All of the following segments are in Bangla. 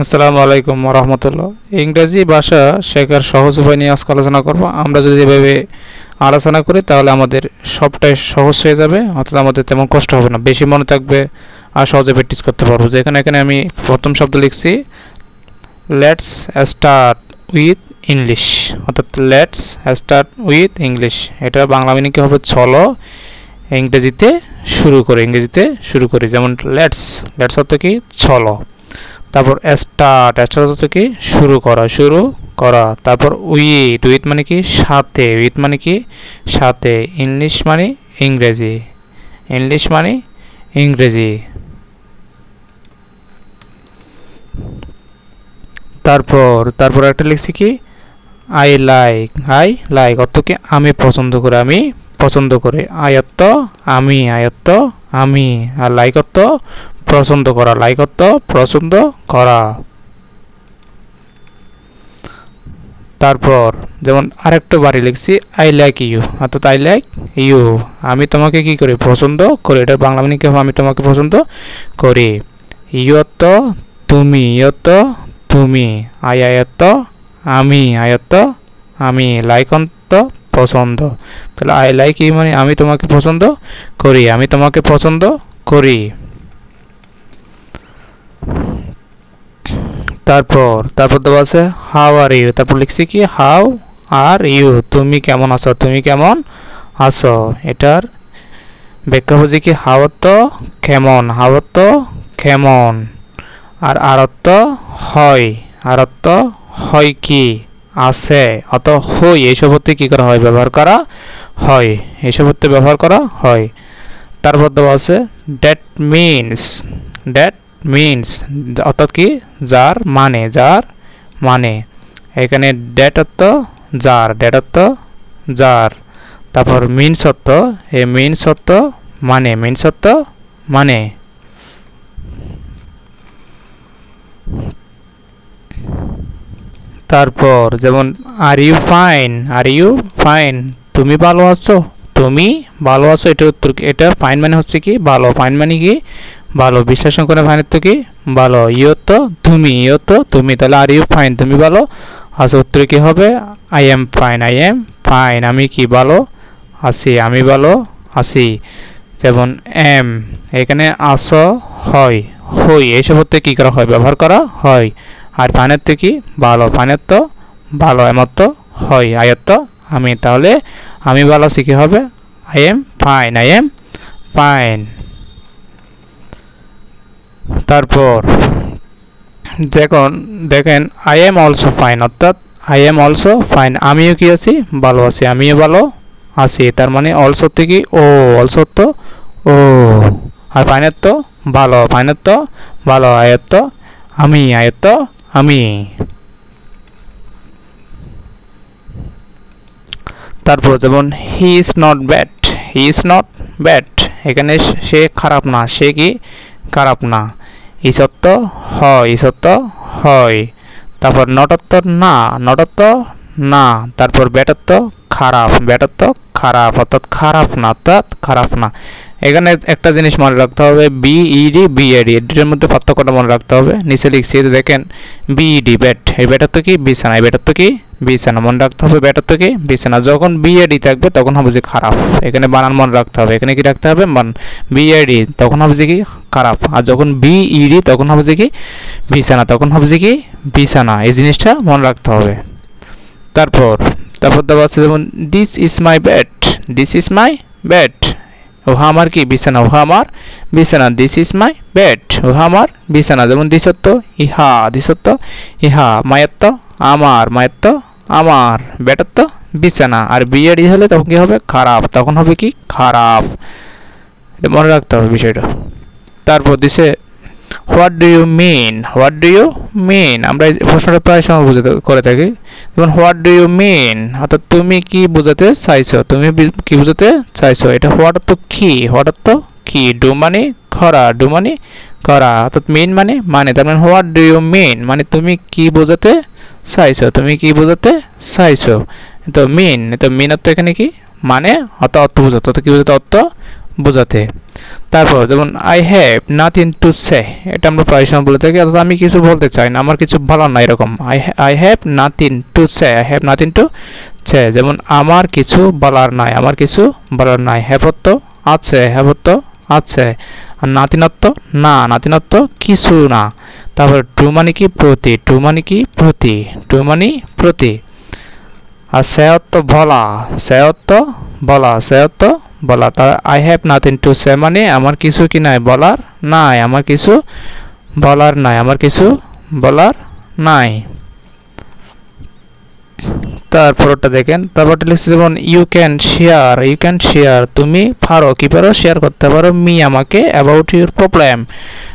আসসালামু আলাইকুম রহমতুল্লাহ। ইংরেজি ভাষা শেখার সহজ উপায় নিয়ে আজকে আলোচনা করব। আমরা যদি এভাবে আলোচনা করি তাহলে আমাদের সবটাই সহজ হয়ে যাবে, অর্থাৎ আমাদের তেমন কষ্ট হবে না, বেশি মনে থাকবে আর সহজে প্র্যাকটিস করতে পারবো। যেখানে এখানে আমি প্রথম শব্দ লিখছি লেটস স্টার্ট উইথ ইংলিশ, অর্থাৎ লেটস স্টার্ট উইথ ইংলিশ। এটা বাংলা মিনিং কি হবে? চলো ইংরেজিতে শুরু করি। যেমন লেটস লেটস অর্থ কি? চলো। তারপর স্টার্ট অর্থ কি? শুরু করা। তারপর উইথ মানে কি? সাথে। ইংলিশ মানে ইংরেজি। তারপর একটা লিখছি কি? আই লাইক অর্থ কি? আমি পছন্দ করি। আয়ত্ত আমি আর লাইক অর্থ পছন্দ করা। তারপর যেমন আরেকটা বাড়ি লিখছি আই লাইক ইউ, অর্থাৎ আই লাইক ইউ, আমি তোমাকে কি করি? পছন্দ করি। এটা বাংলা মানে কি হবে? আমি তোমাকে পছন্দ করি। ইউ অর্থ তুমি। আয়ত্ত আমি লাইক অর্থ পছন্দ। তাহলে আই লাইক ইউ মানে আমি তোমাকে পছন্দ করি। তারপর দেওয়া আছে হাউ আর ইউ। তারপর লিখছি কি? হাউ আর ইউ, তুমি কেমন আছো। এটার ব্যাখ্যা হচ্ছে কি? হাউ অর্থ কেমন, আর অর্থ হয় কি? আছে অত হই, এইসব অর্থে কি করা হয়? ব্যবহার করা হয়। তারপর দেওয়া আছে দ্যাট মিনস অর্থাৎ কি? যার মানে। এখানে দ্যাট অর্থ যার। তারপর মিনস অর্থ মানে। তারপর যেমন আর ইউ ফাইন তুমি ভালো আছো। এটা উত্তর। এটা ফাইন মানে হচ্ছে কি? ভালো। ফাইন মানে কি? ভালো। বিশ্লেষণ করে ফাইনের তো কি? ভালো। ইউ তো তুমি। তাহলে আর ইউ ফাইন তুমি ভালো আছো, উত্তরে কি হবে? আই এম ফাইন আমি কি? ভালো আছি। যেমন এম, এখানে আসো হই এইসব হতে কি করা হয়? ব্যবহার করা হয়। আর ফাইনের তো কি? ভালো। ফাইনের তো ভালো, এমত হয়, আয়ত্ত আমি। তাহলে আমি ভালো আছি কি হবে? I am fine. তারপর দেখেন আই এম অলসো ফাইন, অর্থাৎ আই এম অলসো ফাইন আমিও কি আছি? ভালো আছি। আমিও ভালো আছি। তার মানে অলসো থেকে অলসো তো আর ফাইনের তো ভালো। আয়ত্ত আমি। তারপর যেমন হি ইজ নট ব্যাড, এখানে সে খারাপ না। সে কি? খারাপ না। ইসত্ব হয়। তারপর নটত্ব না। তারপর ব্যাটত্ব খারাপ, অর্থাৎ খারাপ না। এখানে একটা জিনিস মনে রাখতে হবে, বিইডি বিএডি এর মধ্যে পার্থক্যটা মনে রাখতে হবে। নিচে লিখছি দেখেন বিইডি ব্যাট, এই ব্যাটার তো কি? বিছানা। এই ব্যাটার তো কি? বিছানা। মনে রাখতে হবে ব্যাটার তো কি? বিছানা। যখন বিএডি থাকবে তখন হবে যে খারাপ। এখানে বানান মনে রাখতে হবে। এখানে কি রাখতে হবে? বিএডি তখন হবে যে কি? খারাপ। আর যখন বিইডি তখন হবে যে কি? বিছানা। তখন হবে যে কি? বিছানা। এই জিনিসটা মনে রাখতে হবে। তারপর দেওয়া আছে যেমন দিস ইজ মাই বেড, ওহা আমার কি? বিছানা। দিস ইজ মাই বেড, ওহা আমার বিছানা। যেমন দিসত্ব ইহা, মায়াত্ত আমার, বেটাত্ব বিছানা। আর বিএডি হলে তখন কি হবে? খারাপ। তখন হবে কি? খারাপ। এটা মনে রাখতে হবে বিষয়টা। তারপর দিছে হোয়াট ডু ইউ মিন, আমরা এই প্রশ্নটা প্রায় সময় করে থাকি। যেমন হোয়াট ডু ইউ মিন, অর্থাৎ তুমি কি বোঝাতে চাইছো? এটা হোয়াট অর্থ কি? ডু মানে করা, অর্থাৎ মিন মানে। তার মানে হোয়াট ডু ইউ মিন মানে তুমি কি বোঝাতে চাইছো। তো মিন অর্থ এখানে কি? মানে অর্থ বোঝাতে। কি বোঝাতে? অর্থ বোঝাতে। তারপর যেমন I have nothing to say, এটা আমরা প্রায় সময় বলে থাকি, অর্থাৎ আমি কিছু বলতে চাই না, আমার কিছু বলার না, এরকম I have nothing to say, I have nothing to say. যেমন আমার কিছু বলার নাই, আমার কিছু বলার নাই। হ্যাভত্ব আছে, হ্যাভত্ব আছে। আর নাতিনত্ব না, নাতিনত্ব কিছু না। তারপর টু মানে কি প্রতি, টু মানে কি প্রতি, টু মানে প্রতি। আর সেয়ত্ব বলা, সেয়ত্ব বলা, সেয়ত্ব বলা। তার I have nothing to say মানে আমার কিছু কি নাই, বলার নাই, আমার কিছু বলার নাই, আমার কিছু বলার নাই। তারপরটা দেখেন, তারপরটা লিখছে যেমন you can share, you can share তুমি পারো, কি পারো, শেয়ার করতে পারো, মি আমাকে, about your problem,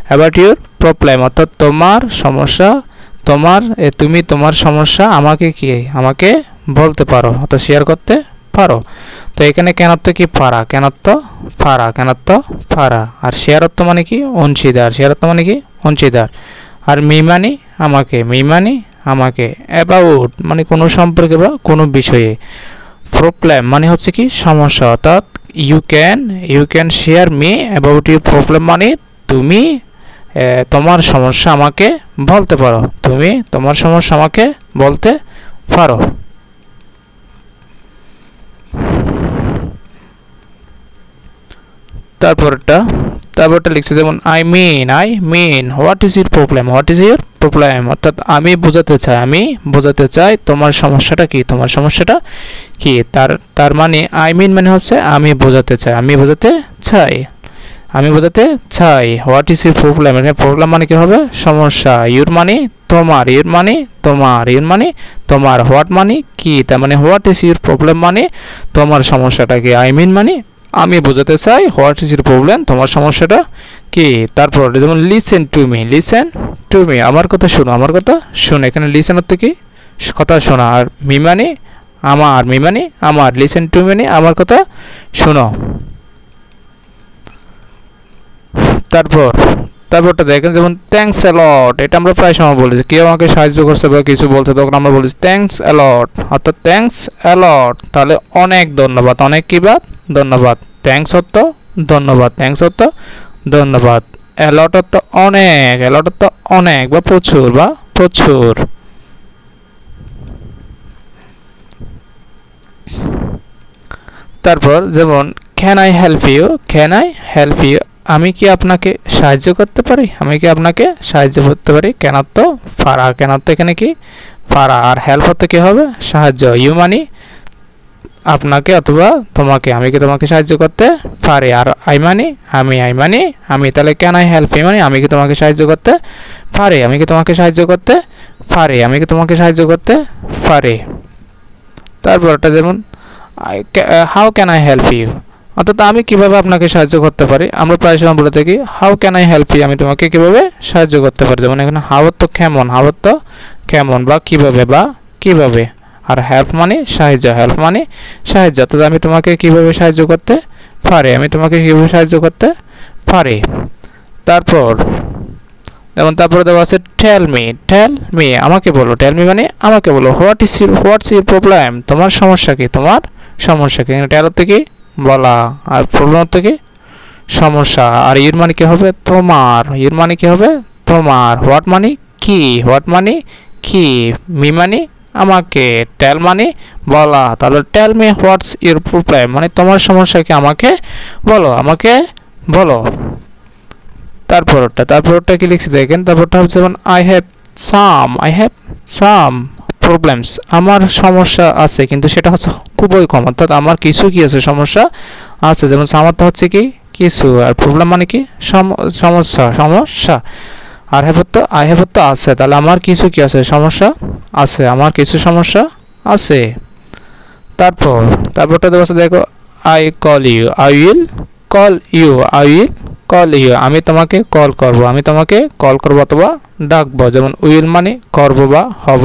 about your problem, অর্থাৎ তোমার সমস্যা, তোমার তুমি তোমার সমস্যা আমাকে কি, আমাকে বলতে পারো, অর্থাৎ শেয়ার করতে পারো। তো এখানে কেনত্ব কি পারা, কেনত্ব পারা, কেনত্ব পারা। আর শেয়ারত্ব মানে কি অংশীদার, শেয়ারত্ব মানে কি অংশীদার। আর মি মানে আমাকে, মি মানে আমাকে। অ্যাবাউট মানে কোনো সম্পর্কে বা কোনো বিষয়ে। প্রবলেম মানে হচ্ছে কি সমস্যা, অর্থাৎ you can share me about your problem মানে তুমি তোমার সমস্যা আমাকে বলতে পারো, তুমি তোমার সমস্যা আমাকে বলতে পারো। তারপরটা লিখছে যেমন I mean what is your problem, what is your problem, অর্থাৎ আমি বোঝাতে চাই তোমার সমস্যাটা কি, তোমার সমস্যাটা কি। তার মানে আই মিন মানে হচ্ছে আমি বোঝাতে চাই, আমি বোঝাতে চাই, আমি বোঝাতে চাই। হোয়াট ইজ ইউর প্রবলেম, এখানে প্রবলেম মানে কি হবে সমস্যা। ইউর মানে তোমার, ইউর মানে তোমার, ইউর মানে তোমার। হোয়াট মানে কি, তার মানে হোয়াট ইজ ইউর প্রবলেম মানে তোমার সমস্যাটা কি। আই মিন মানে আমি বোঝাতে চাই হোয়াট ইজ ইউর প্রবলেম, তোমার সমস্যাটা কি। তারপর যেমন listen to me, listen to me আমার কথা শোনো, আমার কথা শোনো। এখানে লিসেন অর্থ কি কথা শোনা। আর মি মানে আমার, মি মানে আমার। লিসেন টু মানে আমার কথা শোনো। তারপরটা দেখেন যেমন থ্যাঙ্কস এ লট, এটা আমরা প্রায় সময় বলি, কেউ আমাকে সাহায্য করছে বা কিছু বলছে তখন আমরা বলি থ্যাঙ্কস এ লট, অর্থাৎ থ্যাঙ্কস এ লট তাহলে অনেক ধন্যবাদ, অনেক কি বাদ ধন্যবাদ। থ্যাঙ্কস অর্থ ধন্যবাদ, থ্যাঙ্কস অর্থ ধন্যবাদ। এ লট অর্থ অনেক, এ লট অর্থ অনেক বা প্রচুর, বা প্রচুর। তারপর যেমন can I help you, can I help you আমি কি আপনাকে সাহায্য করতে পারি, আমি কি আপনাকে সাহায্য করতে পারি। কেনাত্ম পারা, কেনাত্ম এখানে কি পারা। আর হেল্প হতে কি হবে সাহায্য। ইউ মানি আপনাকে অথবা তোমাকে, আমি কি তোমাকে সাহায্য করতে পারি। আর আই মানি আমি, আই মানি আমি। তাহলে ক্যান আই হেল্প ইউ মানে আমি কি তোমাকে সাহায্য করতে পারি, আমি কি তোমাকে সাহায্য করতে পারি, আমি কি তোমাকে সাহায্য করতে পারি। তারপরটা যেমন how can I help you, অর্থাৎ আমি কিভাবে আপনাকে সাহায্য করতে পারি। আমরা প্রায় সময় বলে থাকি how can I help you, আমি তোমাকে কিভাবে সাহায্য করতে পারি। যেমন এখানে হাউ তো কেমন, হাউ তো কেমন বা কিভাবে, বা কিভাবে। আর হেল্প মানে সাহায্য, হেল্প মানে সাহায্য, অর্থাৎ আমি তোমাকে কিভাবে সাহায্য করতে পারি, আমি তোমাকে কিভাবে সাহায্য করতে পারি। তারপরে দেওয়া আছে টেল মি আমাকে বলো। টেল মি মানে আমাকে বলো। হোয়াটস ইউর প্রবলেম তোমার সমস্যা কি, তোমার সমস্যা কি। টেল হচ্ছে কি বলা, আর প্রবলেম হচ্ছে কি সমস্যা। আর ইউর মানে কি হবে তোমার, ইউর মানে কি হবে তোমার। হোয়াট মানে কি, হোয়াট মানে কি। মি মানে আমাকে, টেল মানে বলা। তাহলে tell me what's your problem মানে তোমার সমস্যা কি আমাকে বলো, আমাকে বলো। তারপরটা কি লিখছি দেখেন। তারপরটা হচ্ছে যেমন আই হ্যাভ সাম প্রবলেমস আমার সমস্যা আছে, কিন্তু সেটা হচ্ছে খুবই কম, অর্থাৎ আমার কিছু কি আছে সমস্যা আছে। যেমন সামার তো হচ্ছে কি কিছু, আর প্রবলেম মানে কি সমস্যা। আর আই হ্যাভ তো আছে, তাহলে আমার কিছু কি আছে সমস্যা আছে, আমার কিছু সমস্যা আছে। তারপরটা দেওয়া আছে দেখো I call you, I will call you আমি তোমাকে কল করব, আমি তোমাকে কল করব অথবা ডাকবো। যেমন উইল মানে করব বা হব,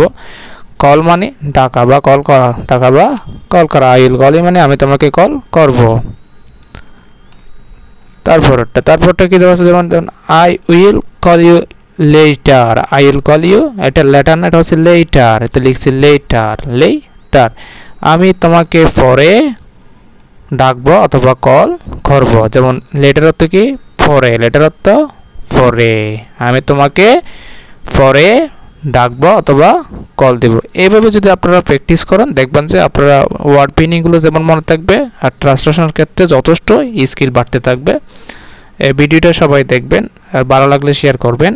কল মানে ডাকা বা কল করা, ডাকা বা কল করা। আই উইল কল ইউ মানে আমি তোমাকে কল করব। তারপরটা কি দেওয়া আছে যেমন I will call you later, I will call you এটা লেটার না, এটা হচ্ছে লেটার, এটা লিখছি লেটার। আমি তোমাকে পরে ডাকবো অথবা কল করব। যেমন লেটের অর্থ কি? পরে। লেটের অর্থ পরে। আমি তোমাকে পরে ডাকবো অথবা কল দেব। এইভাবে যদি আপনারা প্র্যাকটিস করেন দেখবেন যে আপনারা ওয়ার্ড মিনিংগুলো যেমন মনে থাকবে আর ট্রান্সলেশনের ক্ষেত্রে যথেষ্ট স্কিল বাড়তে থাকবে। এই ভিডিওটা সবাই দেখবেন আর ভালো লাগলে শেয়ার করবেন।